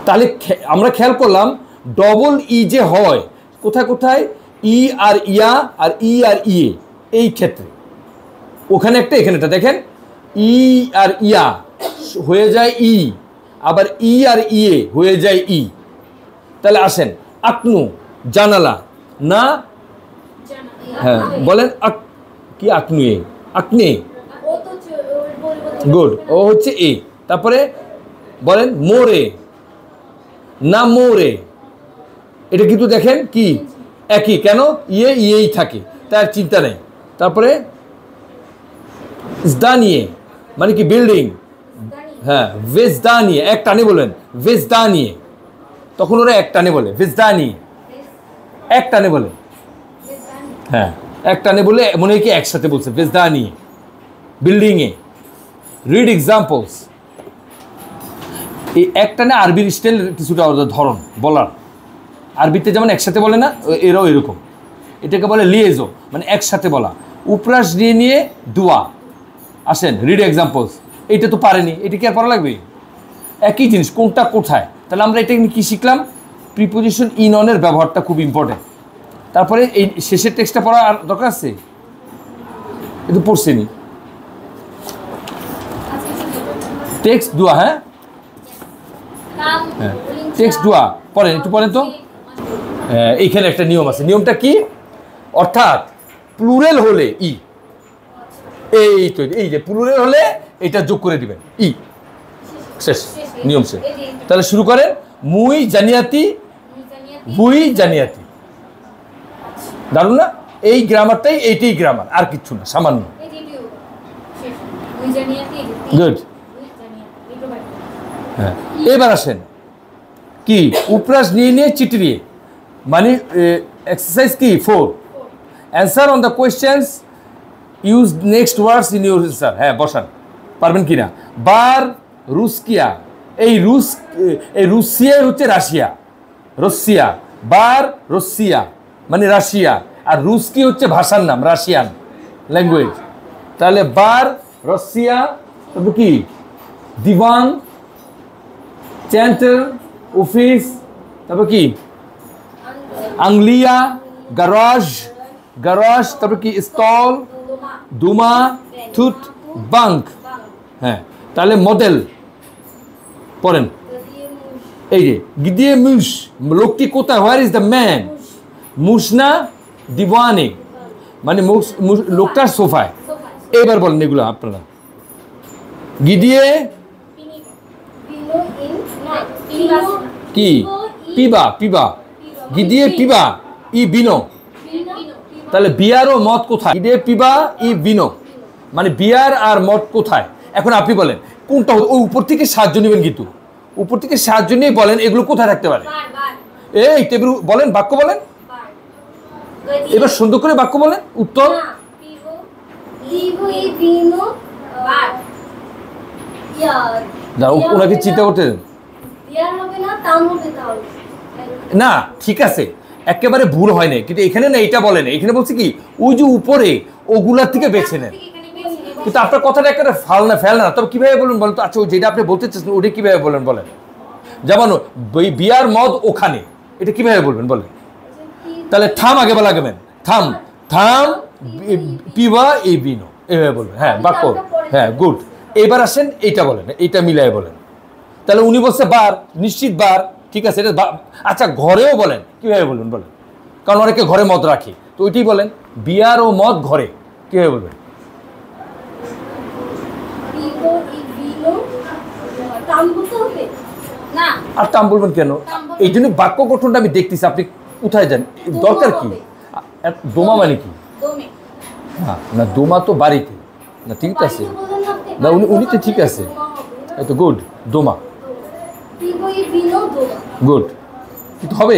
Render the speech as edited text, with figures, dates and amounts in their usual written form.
তাহলে আমরা খেয়াল করলাম ডবল ই যে হয় কোথায় কোথায়, ই আর ইয়া আর ই আর ইয়ে, এই ক্ষেত্রে ওখানে একটা এখানে একটা দেখেন, ই আর ইয়া হয়ে যায় ই, আবার ই আর ইয়ে হয়ে যায় ই। তাহলে আসেন, আকনু জানালা না, হ্যাঁ বলেন কি আকনু এ, আকনে, গুড, ও হচ্ছে এ। তারপরে বলেন মোরে না মোরে, এটা কিন্তু দেখেন কি একই, কেন ইয়ে ইয়েই থাকে, তার চিন্তা নেই। তারপরে জদানিয়ে মানে কি বিল্ডিং, হ্যাঁ ভেজদানিয়ে, এক টানে বলেন ভেজদানিয়ে, তখন ওরা এক টানে বলে ভেজদানিয়ে, এক টানে বলে, হ্যাঁ এক টানে বলে মনে হয় কি একসাথে বলছে ভেজদানিয়ে বিল্ডিংয়ে। রিড এক্সাম্পলস, এই এক টানে আরবির স্টাইল কিছুটা ধরন বলার, আরবিতে যেমন একসাথে বলে না, এরাও এরকম, এটাকে বলে লিয়েজো মানে একসাথে বলা। উপরাস নিয়ে নিয়ে দোয়া। আসেন রিড এক্সাম্পলস, এইটা তো পারেনি, এটা কি আর পড়া লাগবে? একই জিনিস, কোনটা কোথায়। তাহলে আমরা এটা কি শিখলাম, প্রিপোজিশন ইন অনের ব্যবহারটা খুব ইম্পর্টেন্ট। তারপরে এই শেষের টেক্সটটা পড়া আর দরকার আছে, এটা পড়ছেনি, টেক্সট দোয়া, হ্যাঁ হ্যাঁ টেক্সট দোয়া পড়েন, একটু পড়েন তো। এইখানে একটা নিয়ম আছে, নিয়মটা কি, অর্থাৎ প্লুরাল হলে ই, এই তো এই যে প্লুরাল হলে এটা যোগ করে দিবেন ই, শেষ, নিয়ম শেষ। তাহলে শুরু করেন, মুই জানিয়াতি বুই জানিয়াতি, দারুন না? এই গ্রামারটাই, এইটাই গ্রামার, আর কিচ্ছু না, সামান্য। গুড, হ্যাঁ এবার আসেন কি, উপরাস নিয়ে নিয়ে চিটিয়ে মানে এক্সারসাইজ কি 4, answer on the questions, use next words in your answer. হ্যাঁ বসান, পারবেন কি না? বার রুসকিয়া, এই রুসিয়া হচ্ছে রাশিয়া, রুসিয়া, বার রুসিয়া মানে রাশিয়া, আর রুসকি হচ্ছে ভাষার নাম, রাশিয়ান ল্যাঙ্গুয়েজ। তাহলে বার রাশিয়া, তবে কি দিওয়ান, সেন্টার, অফিস, তারপর কি আংলিয়া, গারাজ, গারাজ, তারপর কি স্টল, দুমা, থুট, বাঙ্ক। হ্যাঁ তাহলে মডেল পড়েন, এই যে গিদিয়ে মুশ, লোকটি কোথায়, হোয়ার ইজ দ্য ম্যান, মুশনা দিওয়ানে মানে লোকটার সোফায়। এবার বলেন এগুলো আপনারা, গিদিয়ে কি পিবা, পিবা, গিদিয়ে পিবা ই বিনো, তাহলে বিয়ার ও মদ কোথায়, গিদিয়ে পিবা ই বিনো মানে বিয়ার আর মদ কোথায়। এখন আপনি বলেন কোনটা, ওই উপর থেকে সাহায্য নেবেন, কিন্তু উপর থেকে সাহায্য নিয়ে বলেন এগুলো কোথায় থাকতে পারে। এই টেবিল বলেন, বাক্য বলেন, এবার সুন্দর করে বাক্য বলেন, উত্তর ওনাকে চিন্তা করতে দেন না, ঠিক আছে একেবারে ভুল হয় না, কিন্তু এখানে না এটা বলে না, এখানে বলছে কি ওই যে উপরে ওগুলার থেকে বেছে নেন, কিন্তু আপনার কথাটা একটা ফেল না, তবে কিভাবে বলুন বলেন তো। আচ্ছা যেটা আপনি বলতে চাচ্ছেন ওটা কিভাবে বলেন বলেন, যেমন বিয়ার মদ ওখানে, এটা কিভাবে বলবেন বলেন। তাহলে থাম আগে বলা গেবেন, থাম থাম পিবা এই বিনো, এভাবে বলবেন। হ্যাঁ বাক্য, হ্যাঁ গুড। এবার আসেন এইটা বলেন, এইটা মিলাই বলেন। তাহলে উনি বলছে বার, নিশ্চিত বার, ঠিক আছে এটা। আচ্ছা ঘরেও বলেন, কিভাবে বলবেন বলেন, কারণ অনেকে ঘরে মদ রাখে, তো ওইটাই বলেন, বিয়ার ও মদ ঘরে, কিভাবে বলবেন। আর টাম বলবেন কেন, এই জন্য বাক্য গঠনটা আমি দেখতেছি, আপনি কোথায় যান, দরকার কি। দোমা মানে কি, না দোমা তো বাড়িতে না, ঠিক আছে না, উনি তো ঠিক আছে, এই তো গুড, দোমা গুড, কিন্তু হবে